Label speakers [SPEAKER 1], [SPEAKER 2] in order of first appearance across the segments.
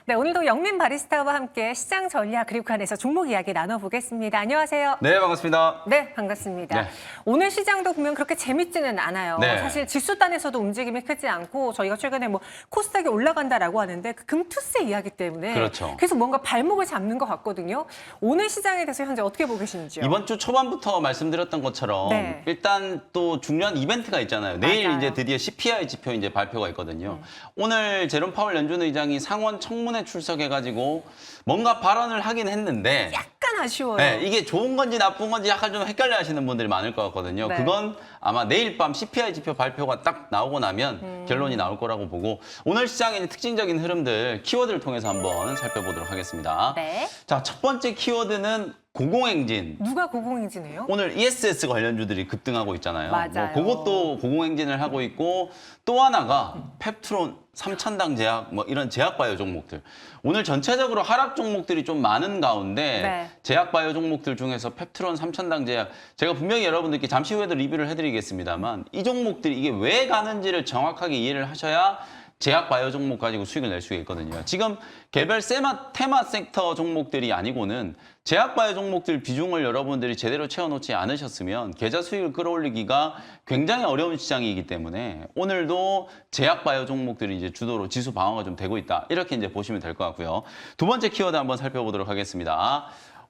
[SPEAKER 1] 네, 오늘도 영민 바리스타와 함께 시장 전략 그리고 그 안에서 종목 이야기 나눠보겠습니다. 안녕하세요.
[SPEAKER 2] 네, 반갑습니다.
[SPEAKER 1] 네, 반갑습니다.
[SPEAKER 2] 네.
[SPEAKER 1] 오늘 시장도 보면 그렇게 재밌지는 않아요.
[SPEAKER 2] 네.
[SPEAKER 1] 사실 지수단에서도 움직임이 크지 않고 저희가 최근에 뭐 코스닥이 올라간다라고 하는데 그 금투세 이야기 때문에
[SPEAKER 2] 그렇죠.
[SPEAKER 1] 계속 뭔가 발목을 잡는 것 같거든요. 오늘 시장에 대해서 현재 어떻게 보고 계시는지요?
[SPEAKER 2] 이번 주 초반부터 말씀드렸던 것처럼
[SPEAKER 1] 네.
[SPEAKER 2] 일단 또 중요한 이벤트가 있잖아요. 내일
[SPEAKER 1] 맞아요.
[SPEAKER 2] 이제 드디어 CPI 지표 이제 발표가 있거든요. 오늘 제롬 파월 연준 의장이 상원 청문회 출석해가지고 뭔가 발언을 하긴 했는데
[SPEAKER 1] 약간 아쉬워요.
[SPEAKER 2] 네, 이게 좋은 건지 나쁜 건지 약간 좀 헷갈려 하시는 분들이 많을 것 같거든요.
[SPEAKER 1] 네.
[SPEAKER 2] 그건 아마 내일 밤 CPI 지표 발표가 딱 나오고 나면 결론이 나올 거라고 보고 오늘 시장의 특징적인 흐름들 키워드를 통해서 한번 살펴보도록 하겠습니다.
[SPEAKER 1] 네.
[SPEAKER 2] 자, 첫 번째 키워드는 고공행진.
[SPEAKER 1] 누가 고공행진해요?
[SPEAKER 2] 오늘 ESS 관련주들이 급등하고 있잖아요.
[SPEAKER 1] 맞아요.
[SPEAKER 2] 뭐 그것도 고공행진을 하고 있고 또 하나가 펩트론, 삼천당 제약 뭐 이런 제약바이오 종목들. 오늘 전체적으로 하락 종목들이 좀 많은 가운데
[SPEAKER 1] 네.
[SPEAKER 2] 제약바이오 종목들 중에서 펩트론, 삼천당 제약 제가 분명히 여러분들께 잠시 후에도 리뷰를 해드리겠습니다만 이 종목들이 이게 왜 가는지를 정확하게 이해를 하셔야 제약 바이오 종목 가지고 수익을 낼 수가 있거든요. 지금 개별 테마 섹터 종목들이 아니고는 제약 바이오 종목들 비중을 여러분들이 제대로 채워놓지 않으셨으면 계좌 수익을 끌어올리기가 굉장히 어려운 시장이기 때문에 오늘도 제약 바이오 종목들이 이제 주도로 지수 방어가 좀 되고 있다. 이렇게 이제 보시면 될 것 같고요. 두 번째 키워드 한번 살펴보도록 하겠습니다.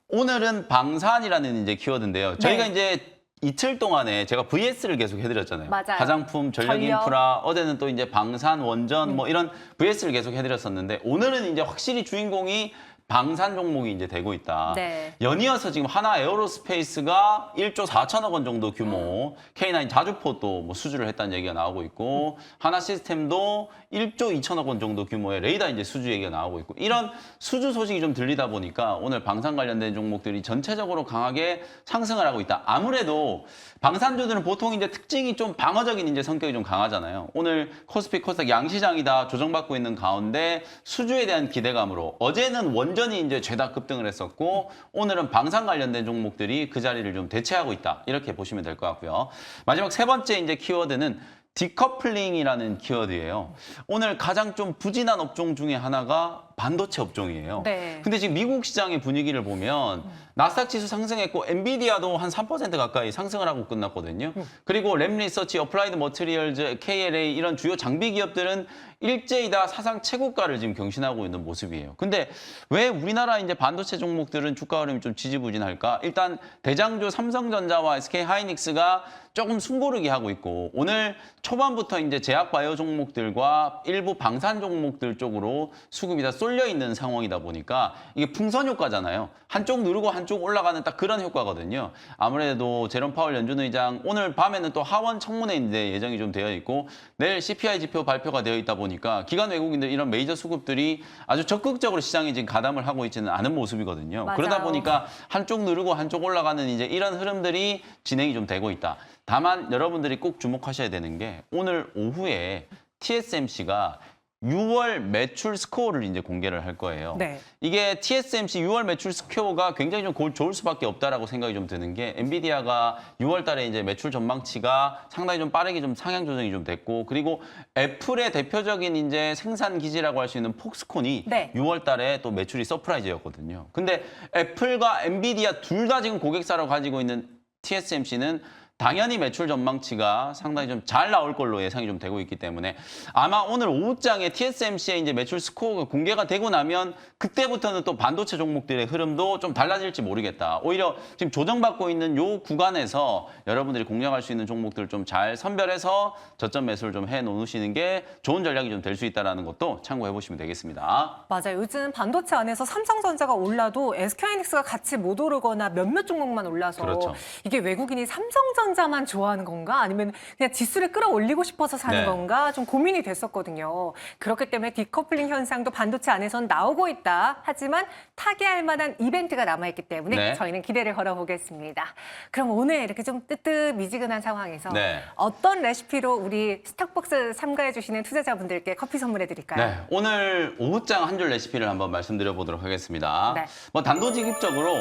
[SPEAKER 2] 오늘은 방산이라는 이제 키워드인데요. 저희가
[SPEAKER 1] 네.
[SPEAKER 2] 이제 이틀 동안에 제가 VS를 계속 해드렸잖아요.
[SPEAKER 1] 맞아요.
[SPEAKER 2] 화장품, 전력인프라, 어제는 또 이제 방산, 원전 뭐 이런 VS를 계속 해드렸었는데 오늘은 이제 확실히 주인공이 방산 종목이 이제 되고 있다.
[SPEAKER 1] 네.
[SPEAKER 2] 연이어서 지금 하나 에어로스페이스가 1조 4천억 원 정도 규모, K9 자주포도 뭐 수주를 했다는 얘기가 나오고 있고 하나 시스템도 1조 2천억 원 정도 규모의 레이더 이제 수주 얘기가 나오고 있고 이런 수주 소식이 좀 들리다 보니까 오늘 방산 관련된 종목들이 전체적으로 강하게 상승을 하고 있다. 아무래도 방산주들은 보통 이제 특징이 좀 방어적인 이제 성격이 좀 강하잖아요. 오늘 코스피 코스닥 양시장이 다 조정받고 있는 가운데 수주에 대한 기대감으로 어제는 원전이 이제 죄다 급등을 했었고 오늘은 방산 관련된 종목들이 그 자리를 좀 대체하고 있다. 이렇게 보시면 될 것 같고요. 마지막 세 번째 이제 키워드는 디커플링이라는 키워드예요. 오늘 가장 좀 부진한 업종 중에 하나가 반도체 업종이에요.
[SPEAKER 1] 네.
[SPEAKER 2] 근데 지금 미국 시장의 분위기를 보면 나스닥 지수 상승했고 엔비디아도 한 3% 가까이 상승을 하고 끝났거든요. 그리고 램리서치, 어플라이드 머티리얼즈, KLA 이런 주요 장비 기업들은 일제히 다 사상 최고가를 지금 경신하고 있는 모습이에요. 근데 왜 우리나라 이제 반도체 종목들은 주가 흐름이 좀 지지부진할까? 일단 대장주 삼성전자와 SK하이닉스가 조금 숨고르기 하고 있고 오늘 초반부터 이제 제약 바이오 종목들과 일부 방산 종목들 쪽으로 수급이 다 쏠려 있는 상황이다 보니까 이게 풍선 효과잖아요. 한쪽 누르고 한쪽 올라가는 딱 그런 효과거든요. 아무래도 제롬 파월 연준 의장 오늘 밤에는 또 하원 청문회인데 예정이 좀 되어 있고 내일 CPI 지표 발표가 되어 있다 보니까 기관 외국인들 이런 메이저 수급들이 아주 적극적으로 시장에 지금 가담을 하고 있지는 않은 모습이거든요.
[SPEAKER 1] 맞아요.
[SPEAKER 2] 그러다 보니까 한쪽 누르고 한쪽 올라가는 이제 이런 흐름들이 진행이 좀 되고 있다. 다만 여러분들이 꼭 주목하셔야 되는 게 오늘 오후에 TSMC가 6월 매출 스코어를 이제 공개를 할 거예요.
[SPEAKER 1] 네.
[SPEAKER 2] 이게 TSMC 6월 매출 스코어가 굉장히 좀 좋을 수밖에 없다라고 생각이 좀 드는 게 엔비디아가 6월 달에 이제 매출 전망치가 상당히 좀 빠르게 좀 상향 조정이 좀 됐고 그리고 애플의 대표적인 이제 생산 기지라고 할 수 있는 폭스콘이
[SPEAKER 1] 네.
[SPEAKER 2] 6월 달에 또 매출이 서프라이즈였거든요. 근데 애플과 엔비디아 둘 다 지금 고객사로 가지고 있는 TSMC는 당연히 매출 전망치가 상당히 좀 잘 나올 걸로 예상이 좀 되고 있기 때문에 아마 오늘 오후장에 TSMC의 이제 매출 스코어가 공개가 되고 나면 그때부터는 또 반도체 종목들의 흐름도 좀 달라질지 모르겠다. 오히려 지금 조정받고 있는 요 구간에서 여러분들이 공략할 수 있는 종목들을 좀 잘 선별해서 저점 매수를 좀 해놓으시는 게 좋은 전략이 좀 될 수 있다는 것도 참고해 보시면 되겠습니다.
[SPEAKER 1] 맞아요. 요즘 반도체 안에서 삼성전자가 올라도 SK하이닉스가 같이 못 오르거나 몇몇 종목만 올라서
[SPEAKER 2] 그렇죠.
[SPEAKER 1] 이게 외국인이 삼성전자만 좋아하는 건가? 아니면 그냥 지수를 끌어올리고 싶어서 사는
[SPEAKER 2] 네.
[SPEAKER 1] 건가? 좀 고민이 됐었거든요. 그렇기 때문에 디커플링 현상도 반도체 안에선 나오고 있다. 하지만 타개할 만한 이벤트가 남아있기 때문에
[SPEAKER 2] 네.
[SPEAKER 1] 저희는 기대를 걸어보겠습니다. 그럼 오늘 이렇게 좀 뜨뜻미지근한 상황에서
[SPEAKER 2] 네.
[SPEAKER 1] 어떤 레시피로 우리 스탁벅스 참가해주시는 투자자분들께 커피 선물해드릴까요?
[SPEAKER 2] 네, 오늘 오후장 한 줄 레시피를 한번 말씀드려 보도록 하겠습니다.
[SPEAKER 1] 네.
[SPEAKER 2] 뭐 단도직입적으로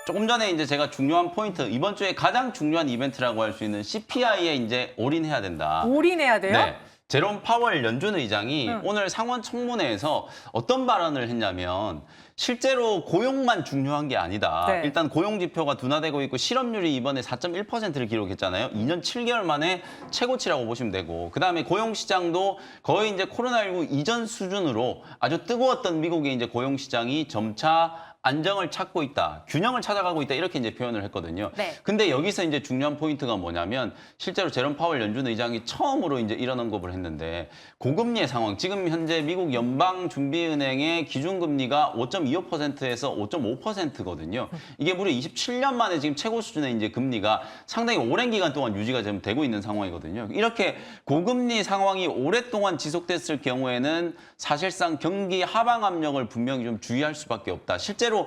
[SPEAKER 2] 조금 전에 이제 제가 중요한 포인트, 이번 주에 가장 중요한 이벤트라고 할 수 있는 CPI에 이제 올인해야 된다.
[SPEAKER 1] 올인해야 돼요?
[SPEAKER 2] 네. 제롬 파월 연준 의장이 오늘 상원 청문회에서 어떤 발언을 했냐면 실제로 고용만 중요한 게 아니다.
[SPEAKER 1] 네.
[SPEAKER 2] 일단 고용 지표가 둔화되고 있고 실업률이 이번에 4.1%를 기록했잖아요. 2년 7개월 만에 최고치라고 보시면 되고 그다음에 고용 시장도 거의 이제 코로나19 이전 수준으로 아주 뜨거웠던 미국의 이제 고용 시장이 점차 안정을 찾고 있다, 균형을 찾아가고 있다 이렇게 이제 표현을 했거든요.
[SPEAKER 1] 네.
[SPEAKER 2] 근데 여기서 이제 중요한 포인트가 뭐냐면 실제로 제롬 파월 연준 의장이 처음으로 이제 이런 언급을 했는데 고금리의 상황, 지금 현재 미국 연방준비은행의 기준금리가 5.25%에서 5.5%거든요. 이게 무려 27년 만에 지금 최고 수준의 이제 금리가 상당히 오랜 기간 동안 유지가 지금 되고 있는 상황이거든요. 이렇게 고금리 상황이 오랫동안 지속됐을 경우에는 사실상 경기 하방 압력을 분명히 좀 주의할 수밖에 없다. 실제로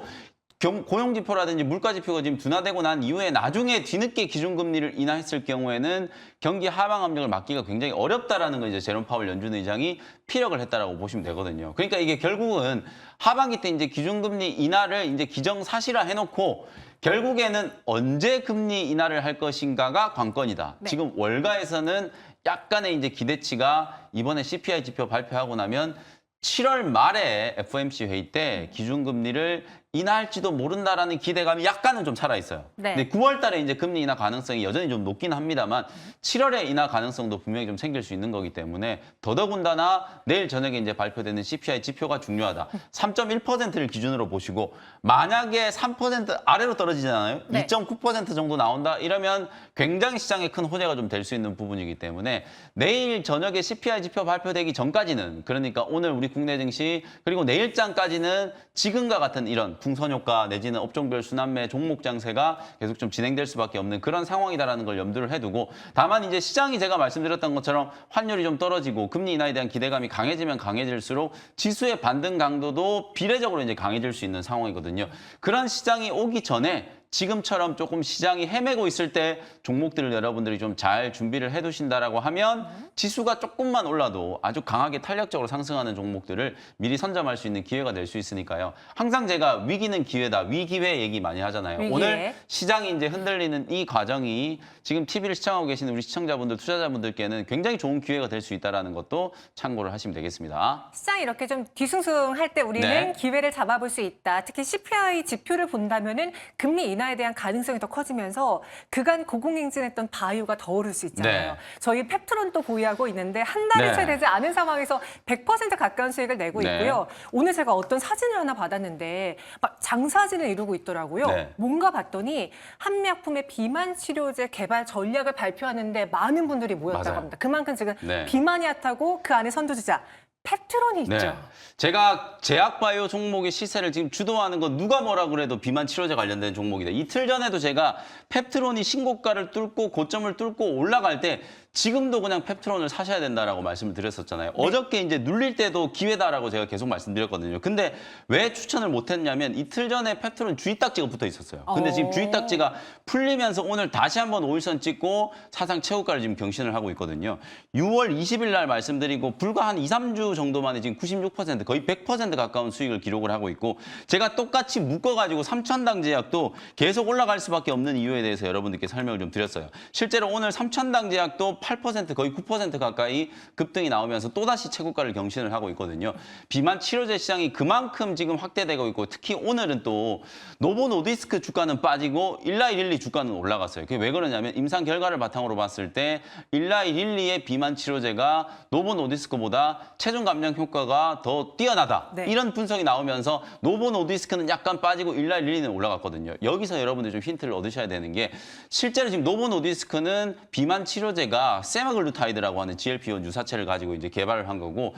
[SPEAKER 2] 고용지표라든지 물가지표가 지금 둔화되고 난 이후에 나중에 뒤늦게 기준금리를 인하했을 경우에는 경기 하방 압력을 막기가 굉장히 어렵다라는 걸 이제 제롬 파월 연준 의장이 피력을 했다라고 보시면 되거든요. 그러니까 이게 결국은 하반기 때 이제 기준금리 인하를 이제 기정사실화 해놓고 결국에는 언제 금리 인하를 할 것인가가 관건이다.
[SPEAKER 1] 네.
[SPEAKER 2] 지금 월가에서는 약간의 이제 기대치가 이번에 CPI 지표 발표하고 나면 7월 말에 FOMC 회의 때 기준금리를 인하할지도 모른다라는 기대감이 약간은 좀 살아있어요.
[SPEAKER 1] 네.
[SPEAKER 2] 근데 9월 달에 이제 금리 인하 가능성이 여전히 좀 높긴 합니다만 7월에 인하 가능성도 분명히 좀 생길 수 있는 거기 때문에 더더군다나 내일 저녁에 이제 발표되는 CPI 지표가 중요하다. 3.1%를 기준으로 보시고 만약에 3% 아래로 떨어지잖아요.
[SPEAKER 1] 네.
[SPEAKER 2] 2.9% 정도 나온다 이러면 굉장히 시장에 큰 호재가 좀 될 수 있는 부분이기 때문에 내일 저녁에 CPI 지표 발표되기 전까지는 그러니까 오늘 우리 국내 증시 그리고 내일장까지는 지금과 같은 이런 풍선 효과 내지는 업종별 순환매 종목 장세가 계속 좀 진행될 수밖에 없는 그런 상황이다라는 걸 염두를 해두고 다만 이제 시장이 제가 말씀드렸던 것처럼 환율이 좀 떨어지고 금리 인하에 대한 기대감이 강해지면 강해질수록 지수의 반등 강도도 비례적으로 이제 강해질 수 있는 상황이거든요. 그런 시장이 오기 전에 지금처럼 조금 시장이 헤매고 있을 때 종목들을 여러분들이 좀 잘 준비를 해두신다라고 하면 지수가 조금만 올라도 아주 강하게 탄력적으로 상승하는 종목들을 미리 선점할 수 있는 기회가 될 수 있으니까요. 항상 제가 위기는 기회다, 위기회 얘기 많이 하잖아요.
[SPEAKER 1] 위기회.
[SPEAKER 2] 오늘 시장이 이제 흔들리는 이 과정이 지금 TV를 시청하고 계시는 우리 시청자분들, 투자자분들께는 굉장히 좋은 기회가 될 수 있다는 것도 참고를 하시면 되겠습니다.
[SPEAKER 1] 시장이 이렇게 좀 뒤숭숭할 때 우리는
[SPEAKER 2] 네.
[SPEAKER 1] 기회를 잡아볼 수 있다. 특히 CPI 지표를 본다면은 금리 인하에 대한 가능성이 더 커지면서 그간 고공행진했던 바이오가 더 오를 수 있잖아요.
[SPEAKER 2] 네.
[SPEAKER 1] 저희 펩트론도 보유하고 있는데 한 달이
[SPEAKER 2] 네.
[SPEAKER 1] 채 되지 않은 상황에서 100% 가까운 수익을 내고
[SPEAKER 2] 네.
[SPEAKER 1] 있고요. 오늘 제가 어떤 사진을 하나 받았는데 막 장사진을 이루고 있더라고요.
[SPEAKER 2] 네.
[SPEAKER 1] 뭔가 봤더니 한미약품의 비만 치료제 개발 전략을 발표하는데 많은 분들이 모였다고
[SPEAKER 2] 맞아요.
[SPEAKER 1] 합니다. 그만큼 지금
[SPEAKER 2] 네.
[SPEAKER 1] 비만이 핫하고 그 안에 선두주자 펩트론이 있죠.
[SPEAKER 2] 네. 제가 제약바이오 종목의 시세를 지금 주도하는 건 누가 뭐라 그래도 비만 치료제 관련된 종목이다. 이틀 전에도 제가 펩트론이 신고가를 뚫고 고점을 뚫고 올라갈 때 지금도 그냥 펩트론을 사셔야 된다라고 말씀을 드렸었잖아요. 어저께 이제 눌릴 때도 기회다라고 제가 계속 말씀드렸거든요. 근데 왜 추천을 못했냐면 이틀 전에 펩트론 주의 딱지가 붙어 있었어요. 근데 지금 주의 딱지가 풀리면서 오늘 다시 한번 5일선 찍고 사상 최고가를 지금 경신을 하고 있거든요. 6월 20일 날 말씀드리고 불과 한 2, 3주 정도 만에 지금 96% 거의 100% 가까운 수익을 기록을 하고 있고 제가 똑같이 묶어가지고 3,000당 제약도 계속 올라갈 수밖에 없는 이유에 대해서 여러분들께 설명을 좀 드렸어요. 실제로 오늘 3,000당 제약도 8% 거의 9% 가까이 급등이 나오면서 또다시 최고가를 경신을 하고 있거든요. 비만 치료제 시장이 그만큼 지금 확대되고 있고 특히 오늘은 또 노보 노디스크 주가는 빠지고 일라이 릴리 주가는 올라갔어요. 그게 왜 그러냐면 임상 결과를 바탕으로 봤을 때 일라이 릴리의 비만 치료제가 노보 노디스크보다 체중 감량 효과가 더 뛰어나다.
[SPEAKER 1] 네.
[SPEAKER 2] 이런 분석이 나오면서 노보 노디스크는 약간 빠지고 일라이 릴리는 올라갔거든요. 여기서 여러분들 좀 힌트를 얻으셔야 되는 게 실제로 지금 노보 노디스크는 비만 치료제가 세마글루타이드라고 하는 GLP-1 유사체를 가지고 이제 개발을 한 거고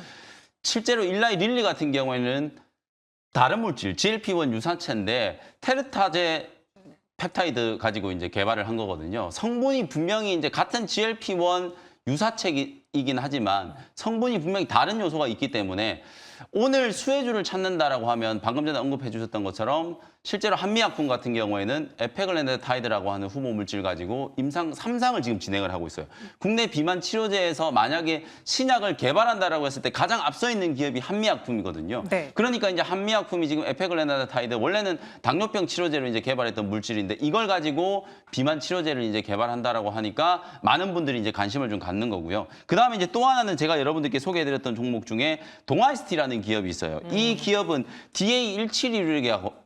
[SPEAKER 2] 실제로 일라이 릴리 같은 경우에는 다른 물질 GLP-1 유사체인데 테르타제 펩타이드 가지고 이제 개발을 한 거거든요. 성분이 분명히 이제 같은 GLP-1 유사체이긴 하지만 성분이 분명히 다른 요소가 있기 때문에 오늘 수혜주를 찾는다라고 하면 방금 전에 언급해 주셨던 것처럼 실제로 한미약품 같은 경우에는 에페글랜드타이드라고 하는 후보 물질 가지고 임상 3상을 지금 진행을 하고 있어요. 국내 비만 치료제에서 만약에 신약을 개발한다라고 했을 때 가장 앞서 있는 기업이 한미약품이거든요.
[SPEAKER 1] 네.
[SPEAKER 2] 그러니까 이제 한미약품이 지금 에페글랜드타이드 원래는 당뇨병 치료제로 이제 개발했던 물질인데 이걸 가지고 비만 치료제를 이제 개발한다라고 하니까 많은 분들이 이제 관심을 좀 갖는 거고요. 그다음에 이제 또 하나는 제가 여러분들께 소개해드렸던 종목 중에 동아이스티라는 기업이 있어요. 이 기업은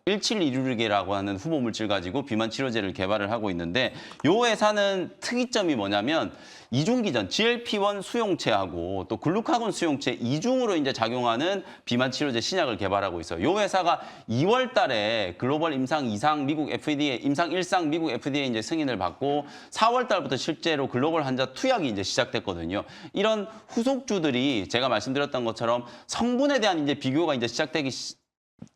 [SPEAKER 2] DA1721계라고 하는 후보 물질 가지고 비만 치료제를 개발을 하고 있는데 이 회사는 특이점이 뭐냐면 이중기전 GLP-1 수용체하고 또 글루카곤 수용체 이중으로 이제 작용하는 비만 치료제 신약을 개발하고 있어요. 이 회사가 2월 달에 글로벌 임상 2상 미국 FDA, 임상 1상 미국 FDA 이제 승인을 받고 4월 달부터 실제로 글로벌 환자 투약이 이제 시작됐거든요. 이런 후속주들이 제가 말씀드렸던 것처럼 성분에 대한 이제 비교가 이제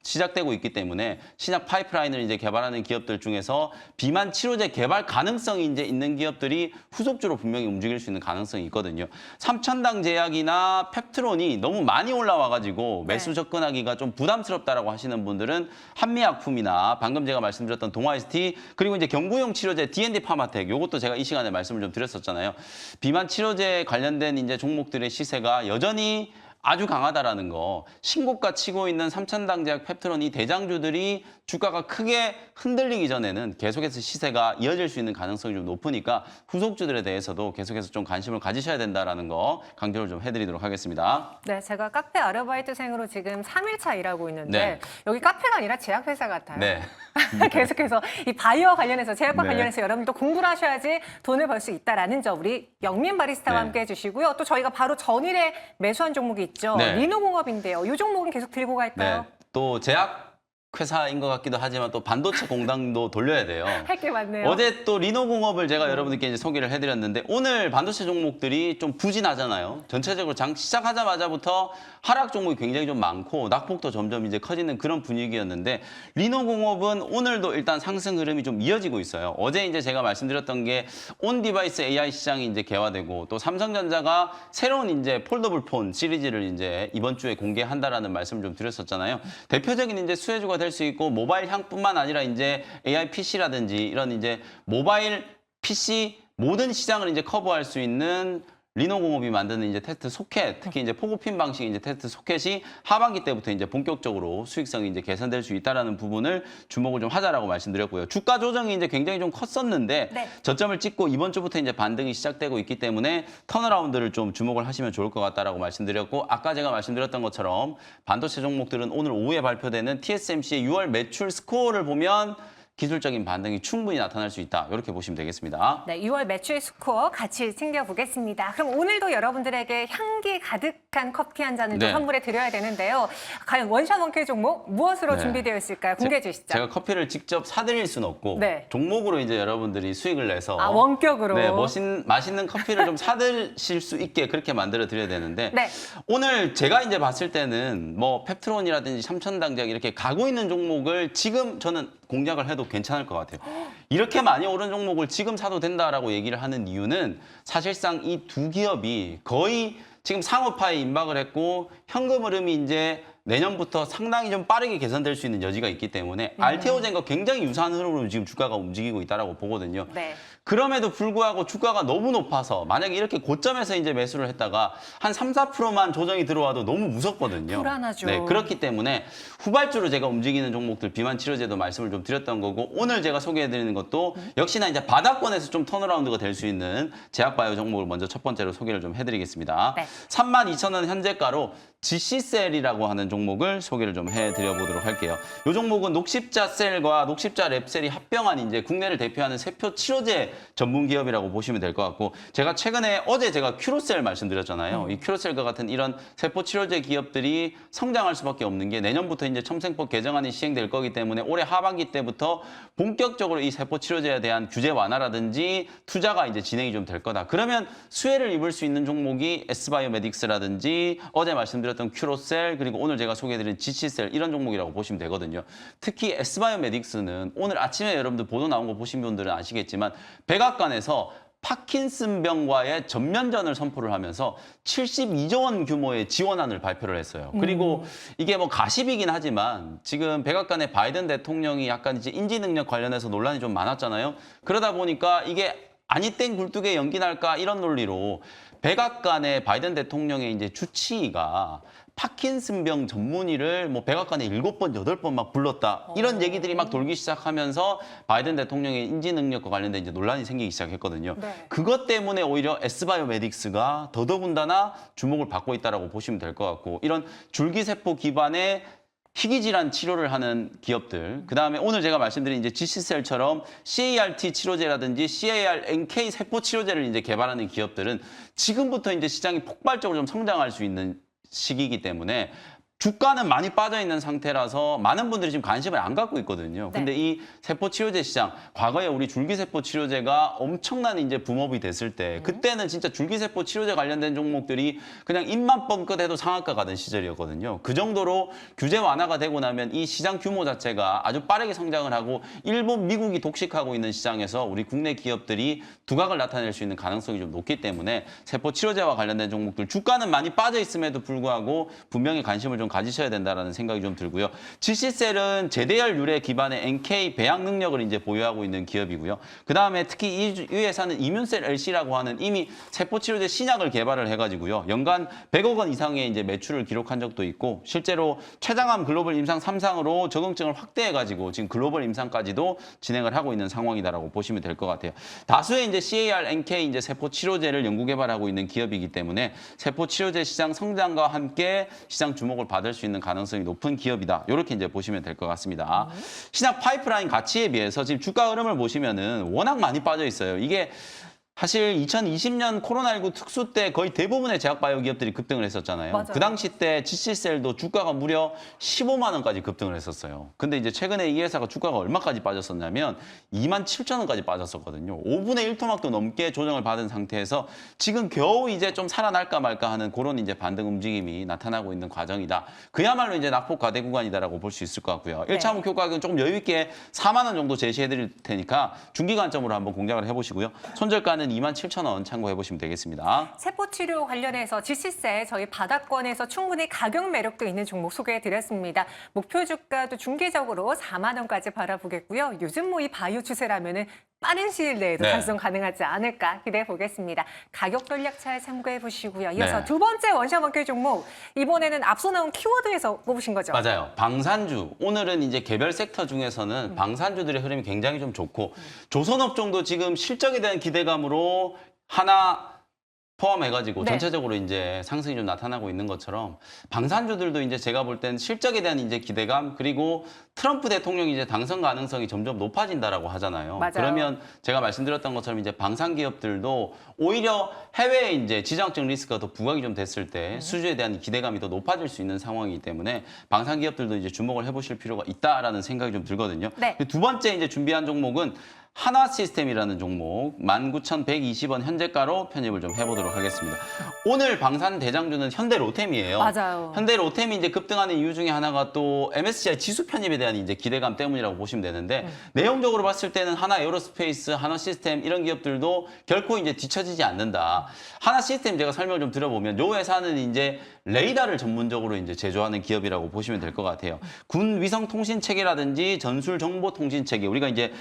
[SPEAKER 2] 시작되고 있기 때문에 신약 파이프라인을 이제 개발하는 기업들 중에서 비만 치료제 개발 가능성이 이제 있는 기업들이 후속주로 분명히 움직일 수 있는 가능성이 있거든요. 삼천당 제약이나 펩트론이 너무 많이 올라와가지고 매수 접근하기가 좀 부담스럽다라고 하시는 분들은 한미약품이나 방금 제가 말씀드렸던 동아이스티 그리고 이제 경구용 치료제 D&D 파마텍 요것도 제가 이 시간에 말씀을 좀 드렸었잖아요. 비만 치료제 관련된 이제 종목들의 시세가 여전히 아주 강하다라는 거. 신고가 치고 있는 삼천당제약 펩트론 이 대장주들이 주가가 크게 흔들리기 전에는 계속해서 시세가 이어질 수 있는 가능성이 좀 높으니까 후속주들에 대해서도 계속해서 좀 관심을 가지셔야 된다라는 거 강조를 좀 해드리도록 하겠습니다.
[SPEAKER 1] 네, 제가 카페 아르바이트생으로 지금 3일차 일하고 있는데
[SPEAKER 2] 네.
[SPEAKER 1] 여기 카페가 아니라 제약회사 같아요.
[SPEAKER 2] 네.
[SPEAKER 1] 계속해서 이 바이오 관련해서 제약과
[SPEAKER 2] 네.
[SPEAKER 1] 관련해서 여러분도 공부를 하셔야지 돈을 벌 수 있다라는 점 우리 영민 바리스타와
[SPEAKER 2] 네.
[SPEAKER 1] 함께 해주시고요. 또 저희가 바로 전일에 매수한 종목이 있죠.
[SPEAKER 2] 네.
[SPEAKER 1] 리노공업인데요. 이 종목은 계속 들고 갈까요?
[SPEAKER 2] 네. 또 제약 회사인 것 같기도 하지만 또 반도체 공장도 돌려야 돼요.
[SPEAKER 1] 할 게 많네요.
[SPEAKER 2] 어제 또 리노공업을 제가 여러분들께 이제 소개를 해드렸는데 오늘 반도체 종목들이 좀 부진하잖아요. 전체적으로 장 시작하자마자부터 하락 종목이 굉장히 좀 많고 낙폭도 점점 이제 커지는 그런 분위기였는데 리노공업은 오늘도 일단 상승 흐름이 좀 이어지고 있어요. 어제 이제 제가 말씀드렸던 게 온 디바이스 AI 시장이 이제 개화되고 또 삼성전자가 새로운 이제 폴더블 폰 시리즈를 이제 이번 주에 공개한다라는 말씀을 좀 드렸었잖아요. 대표적인 이제 수혜주가 될 수 있고 모바일 향뿐만 아니라 이제 AI PC라든지 이런 이제 모바일 PC 모든 시장을 이제 커버할 수 있는 리노공업이 만드는 이제 테스트 소켓, 특히 이제 포고핀 방식 이제 테스트 소켓이 하반기 때부터 이제 본격적으로 수익성이 이제 개선될 수 있다라는 부분을 주목을 좀 하자라고 말씀드렸고요. 주가 조정이 이제 굉장히 좀 컸었는데
[SPEAKER 1] 네.
[SPEAKER 2] 저점을 찍고 이번 주부터 이제 반등이 시작되고 있기 때문에 턴어라운드를 좀 주목을 하시면 좋을 것 같다라고 말씀드렸고 아까 제가 말씀드렸던 것처럼 반도체 종목들은 오늘 오후에 발표되는 TSMC의 6월 매출 스코어를 보면 기술적인 반등이 충분히 나타날 수 있다. 이렇게 보시면 되겠습니다.
[SPEAKER 1] 네, 6월 매출 스코어 같이 챙겨보겠습니다. 그럼 오늘도 여러분들에게 향기 가득한 커피 한 잔을 또
[SPEAKER 2] 네.
[SPEAKER 1] 선물해 드려야 되는데요. 과연 원샷 원킬 종목 무엇으로
[SPEAKER 2] 네.
[SPEAKER 1] 준비되어 있을까요? 공개해 주시죠.
[SPEAKER 2] 제가 커피를 직접 사드릴 수는 없고
[SPEAKER 1] 네.
[SPEAKER 2] 종목으로 이제 여러분들이 수익을 내서
[SPEAKER 1] 아, 원격으로.
[SPEAKER 2] 네, 맛있는 커피를 좀 사드실 수 있게 그렇게 만들어 드려야 되는데
[SPEAKER 1] 네.
[SPEAKER 2] 오늘 제가 이제 봤을 때는 뭐 펩트론이라든지 삼천당제약 이렇게 가고 있는 종목을 지금 저는 공략을 해도 괜찮을 것 같아요. 이렇게 많이 오른 종목을 지금 사도 된다라고 얘기를 하는 이유는 사실상 이 두 기업이 거의 지금 상업화에 임박을 했고 현금 흐름이 이제 내년부터 상당히 좀 빠르게 개선될 수 있는 여지가 있기 때문에 알테오젠과 굉장히 유사한 흐름으로 지금 주가가 움직이고 있다라고 보거든요.
[SPEAKER 1] 네.
[SPEAKER 2] 그럼에도 불구하고 주가가 너무 높아서 만약에 이렇게 고점에서 이제 매수를 했다가 한 3, 4%만 조정이 들어와도 너무 무섭거든요.
[SPEAKER 1] 불안하죠.
[SPEAKER 2] 네, 그렇기 때문에 후발주로 제가 움직이는 종목들 비만 치료제도 말씀을 좀 드렸던 거고 오늘 제가 소개해드리는 것도 역시나 이제 바닥권에서 좀 턴어라운드가 될 수 있는 제약바이오 종목을 먼저 첫 번째로 소개를 좀 해드리겠습니다.
[SPEAKER 1] 네.
[SPEAKER 2] 32,000원 현재가로 GC셀이라고 하는 종목을 소개를 좀 해드려보도록 할게요. 이 종목은 녹십자 셀과 녹십자 랩셀이 합병한 이제 국내를 대표하는 세포 치료제 전문 기업이라고 보시면 될 것 같고 제가 최근에 어제 제가 큐로셀 말씀드렸잖아요. 이 큐로셀과 같은 이런 세포 치료제 기업들이 성장할 수밖에 없는 게 내년부터 이제 첨생법 개정안이 시행될 거기 때문에 올해 하반기 때부터 본격적으로 이 세포 치료제에 대한 규제 완화라든지 투자가 이제 진행이 좀 될 거다. 그러면 수혜를 입을 수 있는 종목이 S바이오메딕스라든지 어제 말씀드렸던 큐로셀 그리고 오늘 제가 소개해드린 GC셀 이런 종목이라고 보시면 되거든요. 특히 S바이오메딕스는 오늘 아침에 여러분들 보도 나온 거 보신 분들은 아시겠지만 백악관에서 파킨슨병과의 전면전을 선포를 하면서 72조 원 규모의 지원안을 발표를 했어요. 그리고 이게 뭐 가십이긴 하지만 지금 백악관의 바이든 대통령이 약간 이제 인지 능력 관련해서 논란이 좀 많았잖아요. 그러다 보니까 이게 아니 땡 굴뚝에 연기 날까 이런 논리로 백악관의 바이든 대통령의 이제 주치의가 파킨슨병 전문의를 뭐 백악관에 7번, 8번 막 불렀다. 이런 얘기들이 막 돌기 시작하면서 바이든 대통령의 인지 능력과 관련된 이제 논란이 생기기 시작했거든요.
[SPEAKER 1] 네.
[SPEAKER 2] 그것 때문에 오히려 S바이오메딕스가 더더군다나 주목을 받고 있다라고 보시면 될 것 같고 이런 줄기세포 기반의 희귀질환 치료를 하는 기업들, 그다음에 오늘 제가 말씀드린 이제 GC셀처럼 CAR-T 치료제라든지 CAR-NK 세포 치료제를 이제 개발하는 기업들은 지금부터 이제 시장이 폭발적으로 좀 성장할 수 있는 시기이기 때문에 주가는 많이 빠져 있는 상태라서 많은 분들이 지금 관심을 안 갖고 있거든요. 근데 이 세포 치료제 시장, 과거에 우리 줄기세포 치료제가 엄청난 이제 붐업이 됐을 때 그때는 진짜 줄기세포 치료제 관련된 종목들이 그냥 입만 뻥끗해도 상한가 가던 시절이었거든요. 그 정도로 규제 완화가 되고 나면 이 시장 규모 자체가 아주 빠르게 성장을 하고 일본, 미국이 독식하고 있는 시장에서 우리 국내 기업들이 두각을 나타낼 수 있는 가능성이 좀 높기 때문에 세포 치료제와 관련된 종목들 주가는 많이 빠져 있음에도 불구하고 분명히 관심을 좀 가지셔야 된다라는 생각이 좀 들고요. GC셀은 제대열 유래 기반의 NK 배양 능력을 이제 보유하고 있는 기업이고요. 그 다음에 특히 이 회사는 이뮨셀 LC라고 하는 이미 세포 치료제 신약을 개발을 해가지고요. 연간 100억 원 이상의 이제 매출을 기록한 적도 있고 실제로 췌장암 글로벌 임상 3상으로 적응증을 확대해가지고 지금 글로벌 임상까지도 진행을 하고 있는 상황이다라고 보시면 될 것 같아요. 다수의 이제 CAR, NK 이제 세포 치료제를 연구 개발하고 있는 기업이기 때문에 세포 치료제 시장 성장과 함께 시장 주목을 받을 수 있는 가능성이 높은 기업이다. 이렇게 이제 보시면 될 것 같습니다. 신약 파이프라인 가치에 비해서 지금 주가 흐름을 보시면은 워낙 많이 빠져 있어요. 이게 사실 2020년 코로나19 특수 때 거의 대부분의 제약바이오 기업들이 급등을 했었잖아요.
[SPEAKER 1] 맞아요.
[SPEAKER 2] 그 당시 때 GC셀도 주가가 무려 15만 원까지 급등을 했었어요. 근데 이제 최근에 이 회사가 주가가 얼마까지 빠졌었냐면 2만 7천 원까지 빠졌었거든요. 5분의 1토막도 넘게 조정을 받은 상태에서 지금 겨우 이제 좀 살아날까 말까 하는 그런 이제 반등 움직임이 나타나고 있는 과정이다. 그야말로 이제 낙폭 과대 구간이다라고 볼 수 있을 것 같고요.
[SPEAKER 1] 네.
[SPEAKER 2] 1차 목표 가격은 조금 여유 있게 4만 원 정도 제시해 드릴 테니까 중기 관점으로 한번 공략을 해보시고요. 손절가는 27,000원 참고해 보시면 되겠습니다.
[SPEAKER 1] 세포치료 관련해서 GC세 저희 바닥권에서 충분히 가격 매력도 있는 종목 소개해드렸습니다. 목표 주가도 중기적으로 4만 원까지 바라보겠고요. 요즘 뭐 이 바이오 추세라면은 빠른 시일 내에도
[SPEAKER 2] 네.
[SPEAKER 1] 달성 가능하지 않을까 기대해 보겠습니다. 가격 전략 잘 참고해 보시고요. 이어서
[SPEAKER 2] 네.
[SPEAKER 1] 두 번째 원샷 원킬 종목 이번에는 앞서 나온 키워드에서 뽑으신 거죠?
[SPEAKER 2] 맞아요. 방산주. 오늘은 이제 개별 섹터 중에서는 방산주들의 흐름이 굉장히 좀 좋고 조선업종도 지금 실적에 대한 기대감으로 하나 포함해가지고
[SPEAKER 1] 네.
[SPEAKER 2] 전체적으로 이제 상승이 좀 나타나고 있는 것처럼 방산주들도 이제 제가 볼 땐 실적에 대한 이제 기대감 그리고 트럼프 대통령이 이제 당선 가능성이 점점 높아진다라고 하잖아요.
[SPEAKER 1] 맞아요.
[SPEAKER 2] 그러면 제가 말씀드렸던 것처럼 이제 방산 기업들도 오히려 해외에 이제 지정학적 리스크가 더 부각이 좀 됐을 때 수주에 대한 기대감이 더 높아질 수 있는 상황이기 때문에 방산 기업들도 이제 주목을 해보실 필요가 있다라는 생각이 좀 들거든요.
[SPEAKER 1] 네.
[SPEAKER 2] 두 번째 이제 준비한 종목은 하나시스템이라는 종목 19,120원 현재가로 편입을 좀 해보도록 하겠습니다. 오늘 방산 대장주는 현대로템이에요.
[SPEAKER 1] 맞아요.
[SPEAKER 2] 현대로템이 이제 급등하는 이유 중에 하나가 또 MSCI 지수 편입에 대한 이제 기대감 때문이라고 보시면 되는데 내용적으로 봤을 때는 하나 에어로스페이스, 하나시스템 이런 기업들도 결코 이제 뒤처지지 않는다. 하나시스템 제가 설명을 좀 드려보면 이 회사는 이제 레이더를 전문적으로 이제 제조하는 기업이라고 보시면 될 것 같아요. 군 위성 통신 체계라든지 전술 정보 통신 체계 우리가 이제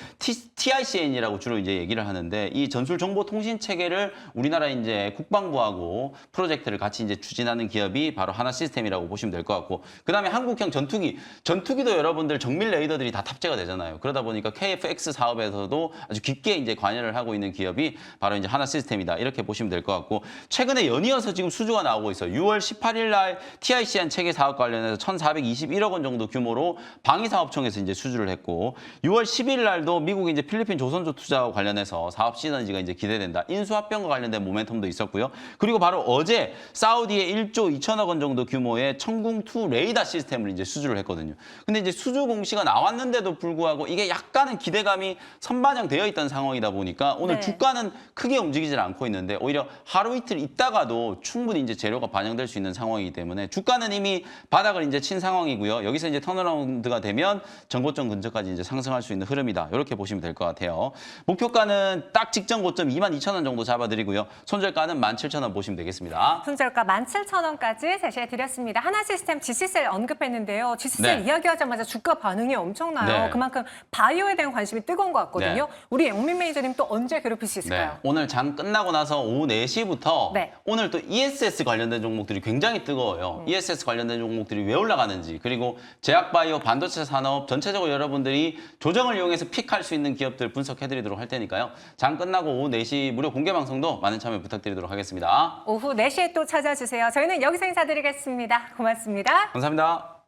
[SPEAKER 2] TICN이라고 주로 이제 얘기를 하는데 이 전술 정보 통신 체계를 우리나라 이제 국방부하고 프로젝트를 같이 이제 추진하는 기업이 바로 하나시스템이라고 보시면 될 것 같고 그다음에 한국형 전투기도 여러분들 정밀 레이더들이 다 탑재가 되잖아요. 그러다 보니까 KF-X 사업에서도 아주 깊게 이제 관여를 하고 있는 기업이 바로 이제 하나시스템이다 이렇게 보시면 될 것 같고 최근에 연이어서 지금 수주가 나오고 있어요. 6월 18일 날 TICN 체계 사업 관련해서 1,421억 원 정도 규모로 방위사업청에서 이제 수주를 했고 6월 10일 날도 미국이 이제 필리핀 조선조 투자와 관련해서 사업 시너지가 이제 기대된다. 인수합병과 관련된 모멘텀도 있었고요. 그리고 바로 어제 사우디의 1조 2천억 원 정도 규모의 청궁2 레이더 시스템을 이제 수주를 했거든요. 근데 이제 수주 공시가 나왔는데도 불구하고 이게 약간은 기대감이 선반영되어 있던 상황이다 보니까 오늘
[SPEAKER 1] 네.
[SPEAKER 2] 주가는 크게 움직이질 않고 있는데 오히려 하루 이틀 있다가도 충분히 이제 재료가 반영될 수 있는 상황이기 때문에 주가는 이미 바닥을 이제 친 상황이고요. 여기서 이제 턴어라운드가 되면 전고점 근처까지 이제 상승할 수 있는 흐름이다. 이렇게 보시면 될 것 같아요. 목표가는 딱 직전 고점 22,000원 정도 잡아드리고요. 손절가는 17,000원 보시면 되겠습니다.
[SPEAKER 1] 손절가 17,000원까지 제시해 드렸습니다. 하나시스템 GC셀 언급했는데요. GC셀
[SPEAKER 2] 네.
[SPEAKER 1] 이야기하자마자 주가 반응이 엄청나요.
[SPEAKER 2] 네.
[SPEAKER 1] 그만큼 바이오에 대한 관심이 뜨거운 것 같거든요.
[SPEAKER 2] 네.
[SPEAKER 1] 우리 영민 매니저님 또 언제 괴롭힐 수 있을까요?
[SPEAKER 2] 오늘 장 끝나고 나서 오후 4시부터
[SPEAKER 1] 네.
[SPEAKER 2] 오늘 또 ESS 관련된 종목들이 굉장히 뜨거워요. ESS 관련된 종목들이 왜 올라가는지 그리고 제약바이오 반도체 산업 전체적으로 여러분들이 조정을 이용해서 픽할 수 있는 기업들 분석해드리도록 할 테니까요. 장 끝나고 오후 4시 무료 공개 방송도 많은 참여 부탁드리도록 하겠습니다.
[SPEAKER 1] 오후 4시에 또 찾아주세요. 저희는 여기서 인사드리겠습니다. 고맙습니다.
[SPEAKER 2] 감사합니다.